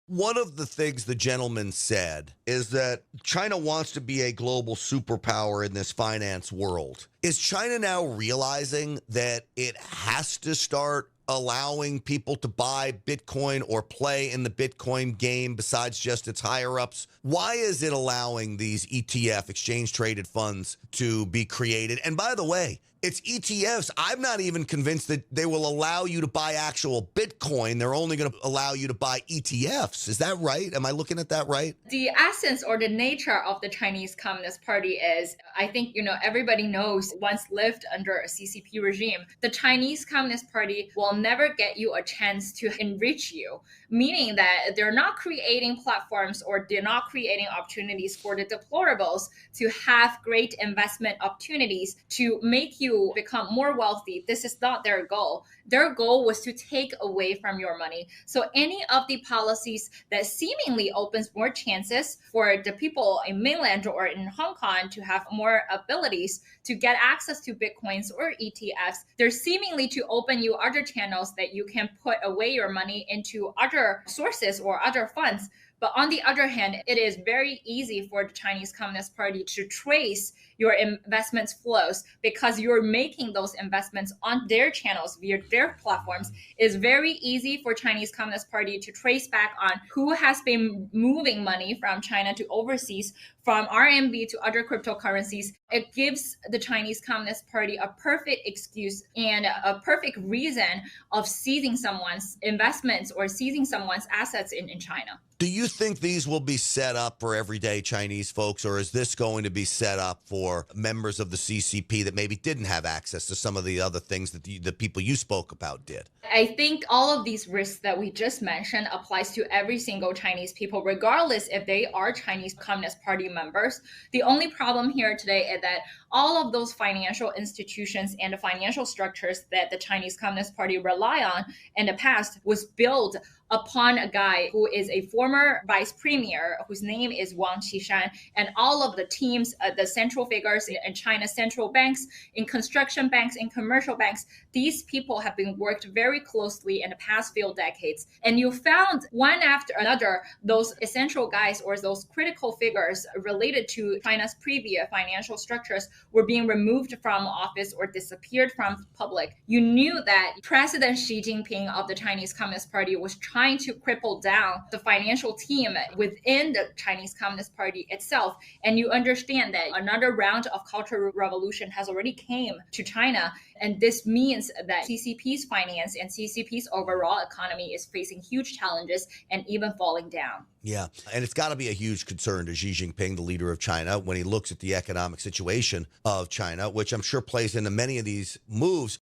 One of the things the gentleman said is that China wants to be a global superpower in this finance world. Is China now realizing that it has to start allowing people to buy Bitcoin or play in the Bitcoin game besides just its higher ups? Why is it allowing these ETF, exchange traded funds, to be created? And by the way, it's ETFs. I'm not even convinced that they will allow you to buy actual Bitcoin. They're only going to allow you to buy ETFs. Is that right? Am I looking at that right? The essence or the nature of the Chinese Communist Party is, I think, everybody knows once lived under a CCP regime, the Chinese Communist Party will never get you a chance to enrich you, meaning that they're not creating platforms or they're not creating opportunities for the deplorables to have great investment opportunities to make you become more wealthy. This is not their goal. Their goal was to take away from your money. So any of the policies that seemingly opens more chances for the people in mainland or in Hong Kong to have more abilities to get access to Bitcoins or ETFs, they're seemingly to open you other channels that you can put away your money into other sources or other funds. But on the other hand, it is very easy for the Chinese Communist Party to trace your investments flows because you're making those investments on their channels via their platforms. It's very easy for Chinese Communist Party to trace back on who has been moving money from China to overseas, from RMB to other cryptocurrencies. It gives the Chinese Communist Party a perfect excuse and a perfect reason of seizing someone's investments or seizing someone's assets in China. Do you think these will be set up for everyday Chinese folks, or is this going to be set up for members of the CCP that maybe didn't have access to some of the other things that the people you spoke about did? I think all of these risks that we just mentioned applies to every single Chinese people, regardless if they are Chinese Communist Party members. The only problem here today is that all of those financial institutions and the financial structures that the Chinese Communist Party rely on in the past was built upon a guy who is a former vice premier whose name is Wang Qishan, and all of the teams, the central figures in China's central banks, in construction banks, in commercial banks, these people have been worked very closely in the past few decades. And you found one after another, those essential guys or those critical figures related to China's previous financial structures were being removed from office or disappeared from public. You knew that President Xi Jinping of the Chinese Communist Party was trying to cripple down the financial team within the Chinese Communist Party itself. And you understand that another round of cultural revolution has already came to China. And this means that CCP's finance and CCP's overall economy is facing huge challenges and even falling down. Yeah, and it's got to be a huge concern to Xi Jinping, the leader of China, when he looks at the economic situation of China, which I'm sure plays into many of these moves.